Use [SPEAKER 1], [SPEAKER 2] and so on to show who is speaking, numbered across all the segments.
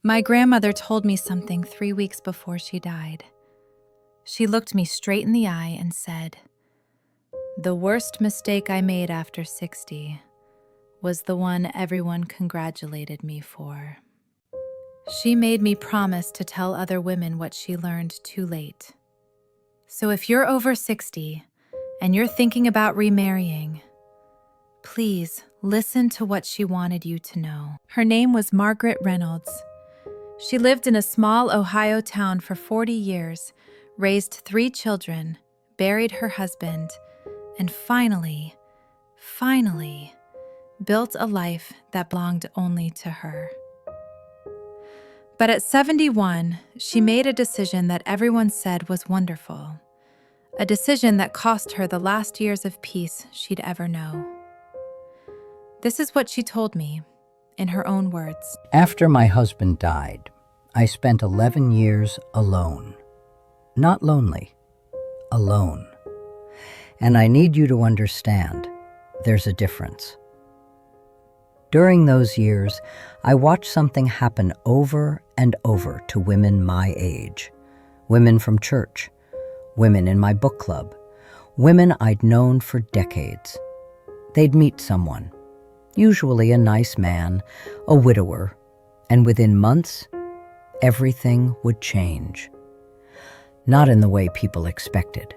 [SPEAKER 1] My grandmother told me something 3 weeks before she died. She looked me straight in the eye and said, "The worst mistake I made after 60 was the one everyone congratulated me for." She made me promise to tell other women what she learned too late. So if you're over 60 and you're thinking about remarrying, please listen to what she wanted you to know. Her name was Margaret Reynolds. She lived in a small Ohio town for 40 years, raised 3 children, buried her husband, and finally, built a life that belonged only to her. But at 71, she made a decision that everyone said was wonderful, a decision that cost her the last years of peace she'd ever know. This is what she told me, in her own words.
[SPEAKER 2] After my husband died, I spent 11 years alone. Not lonely, alone. And I need you to understand, there's a difference. During those years, I watched something happen over and over to women my age, women from church, women in my book club, women I'd known for decades. They'd meet someone, usually a nice man, a widower, and within months, everything would change. Not in the way people expected,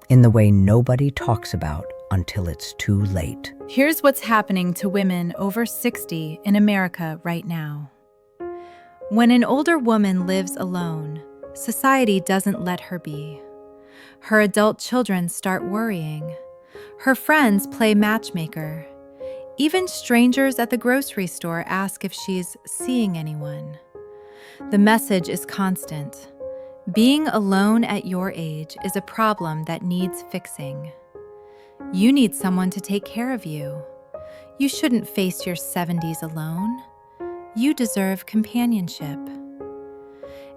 [SPEAKER 2] in the way nobody talks about until it's too late.
[SPEAKER 1] Here's what's happening to women over 60 in America right now. When an older woman lives alone, society doesn't let her be. Her adult children start worrying. Her friends play matchmaker. Even strangers at the grocery store ask if she's seeing anyone. The message is constant. Being alone at your age is a problem that needs fixing. You need someone to take care of you. You shouldn't face your 70s alone. You deserve companionship.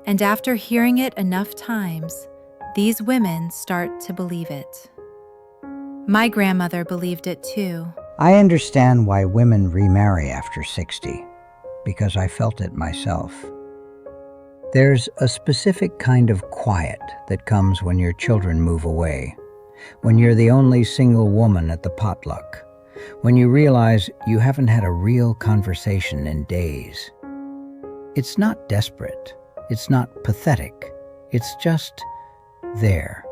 [SPEAKER 1] And after hearing it enough times, these women start to believe it. My grandmother believed it too.
[SPEAKER 3] I understand why women remarry after 60, because I felt it myself. There's a specific kind of quiet that comes when your children move away, when you're the only single woman at the potluck, when you realize you haven't had a real conversation in days. It's not desperate, it's not pathetic, it's just there.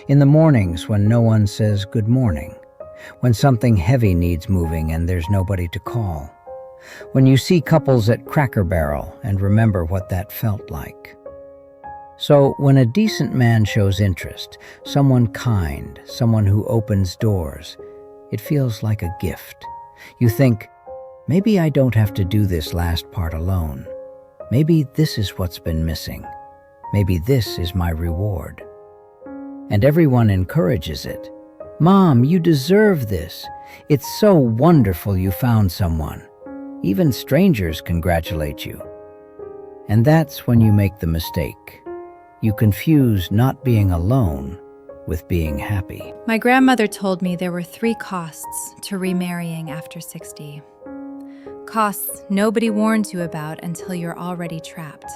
[SPEAKER 3] In the mornings when no one says good morning, when something heavy needs moving and there's nobody to call, when you see couples at Cracker Barrel and remember what that felt like. So when a decent man shows interest, someone kind, someone who opens doors, it feels like a gift. You think, maybe I don't have to do this last part alone. Maybe this is what's been missing. Maybe this is my reward. And everyone encourages it. Mom, you deserve this. It's so wonderful you found someone. Even strangers congratulate you. And that's when you make the mistake. You confuse not being alone with being happy.
[SPEAKER 1] My grandmother told me there were 3 costs to remarrying after 60. Costs nobody warns you about until you're already trapped.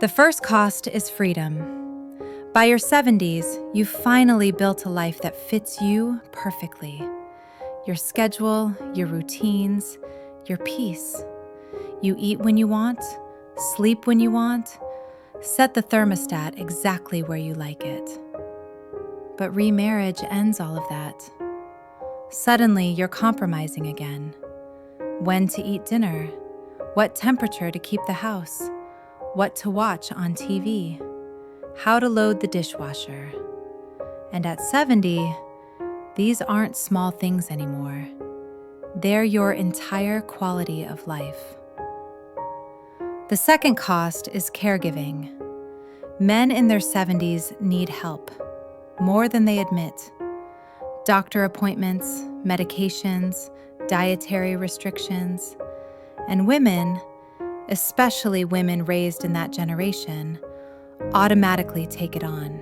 [SPEAKER 1] The first cost is freedom. By your 70s, you've finally built a life that fits you perfectly. Your schedule, your routines, your peace. You eat when you want, sleep when you want, set the thermostat exactly where you like it. But remarriage ends all of that. Suddenly, you're compromising again. When to eat dinner, what temperature to keep the house, what to watch on TV, how to load the dishwasher. And at 70, these aren't small things anymore. They're your entire quality of life. The second cost is caregiving. Men in their 70s need help, more than they admit. Doctor appointments, medications, dietary restrictions. And women, especially women raised in that generation, automatically take it on.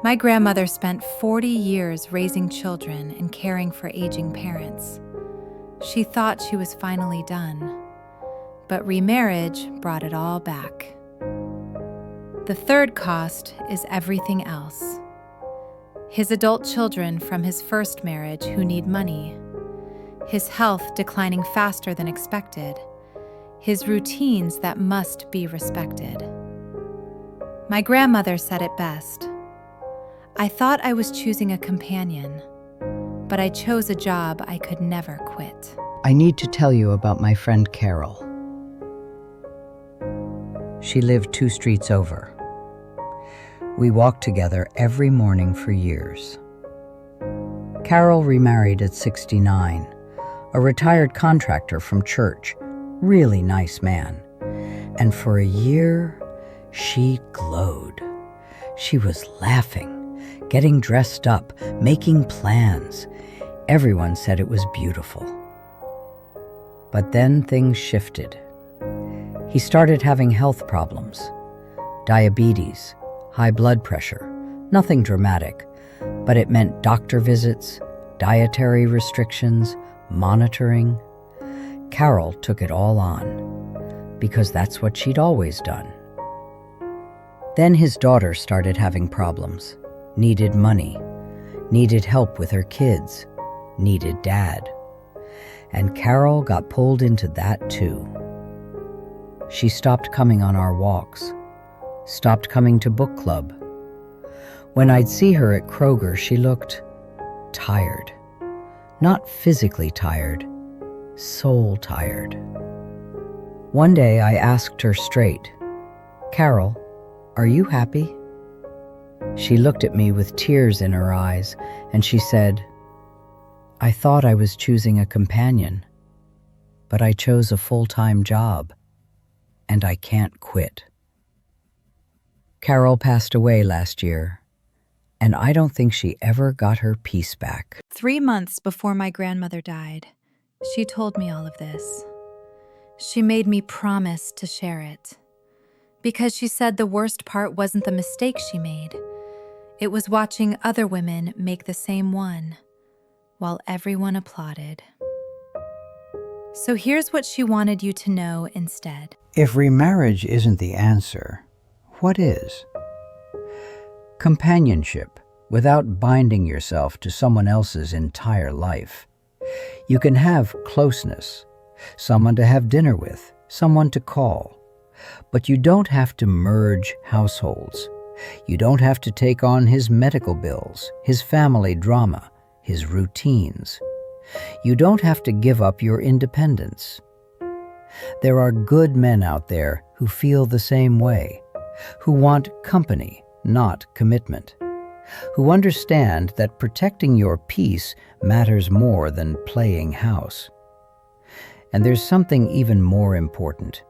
[SPEAKER 1] My grandmother spent 40 years raising children and caring for aging parents. She thought she was finally done. but remarriage brought it all back. The third cost is everything else. His adult children from his first marriage who need money. His health declining faster than expected. His routines that must be respected. My grandmother said it best. I thought I was choosing a companion, but I chose a job I could never quit.
[SPEAKER 2] I need to tell you about my friend Carol. She lived 2 streets over. We walked together every morning for years. Carol remarried at 69, a retired contractor from church, really nice man. And for a year, she glowed. She was laughing, getting dressed up, making plans. Everyone said it was beautiful. But then things shifted. He started having health problems, diabetes, high blood pressure, nothing dramatic, but it meant doctor visits, dietary restrictions, monitoring. Carol took it all on, because that's what she'd always done. Then his daughter started having problems, needed money, needed help with her kids, needed dad. And Carol got pulled into that too. She stopped coming on our walks, stopped coming to book club. When I'd see her at Kroger, she looked tired. Not physically tired, soul tired. One day I asked her straight, "Carol, are you happy?" She looked at me with tears in her eyes, and she said, "I thought I was choosing a companion, but I chose a full-time job, and I can't quit." Carol passed away last year, and I don't think she ever got her peace back.
[SPEAKER 1] 3 months before my grandmother died, she told me all of this. She made me promise to share it, because she said the worst part wasn't the mistake she made. It was watching other women make the same one, while everyone applauded. So here's what she wanted you to know instead.
[SPEAKER 3] If remarriage isn't the answer, what is? Companionship, without binding yourself to someone else's entire life. You can have closeness, someone to have dinner with, someone to call. But you don't have to merge households. You don't have to take on his medical bills, his family drama, his routines. You don't have to give up your independence. There are good men out there who feel the same way, who want company, not commitment, who understand that protecting your peace matters more than playing house. And there's something even more important: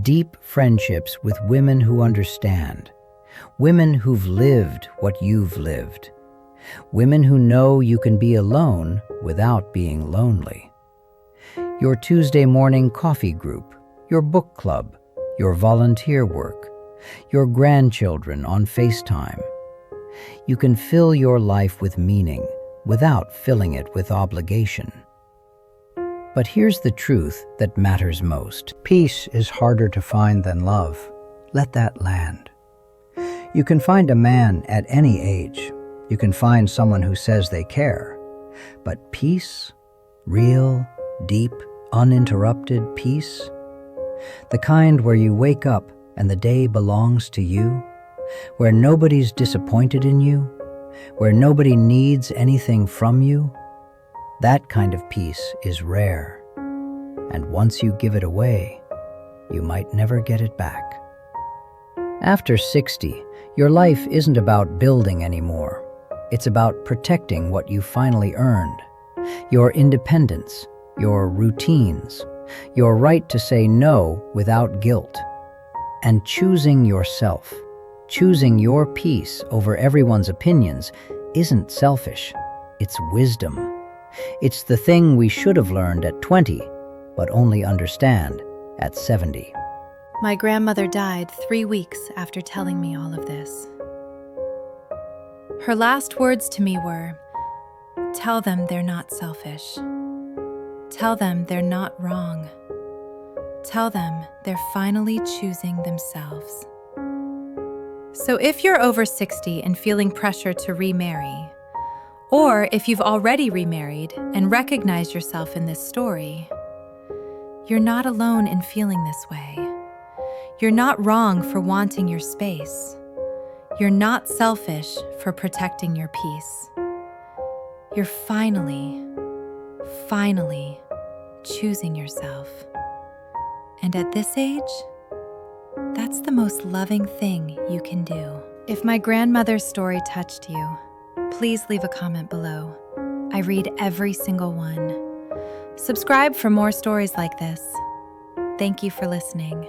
[SPEAKER 3] deep friendships with women who understand, women who've lived what you've lived, women who know you can be alone without being lonely. Your Tuesday morning coffee group, your book club, your volunteer work, your grandchildren on FaceTime. You can fill your life with meaning without filling it with obligation. But here's the truth that matters most. Peace is harder to find than love. Let that land. You can find a man at any age. You can find someone who says they care. But peace, real, deep, uninterrupted peace, the kind where you wake up and the day belongs to you, where nobody's disappointed in you, where nobody needs anything from you, that kind of peace is rare. And once you give it away, you might never get it back. After 60, your life isn't about building anymore. It's about protecting what you finally earned. Your independence, your routines, your right to say no without guilt, and choosing yourself. Choosing your peace over everyone's opinions isn't selfish, it's wisdom. It's the thing we should have learned at 20, but only understand at 70.
[SPEAKER 1] My grandmother died 3 weeks after telling me all of this. Her last words to me were, "Tell them they're not selfish. Tell them they're not wrong. tell them they're finally choosing themselves. So if you're over 60 and feeling pressure to remarry, or if you've already remarried and recognize yourself in this story, you're not alone in feeling this way. You're not wrong for wanting your space. You're not selfish for protecting your peace. You're finally choosing yourself. And at this age, that's the most loving thing you can do. If my grandmother's story touched you, please leave a comment below. I read every single one. Subscribe for more stories like this. Thank you for listening.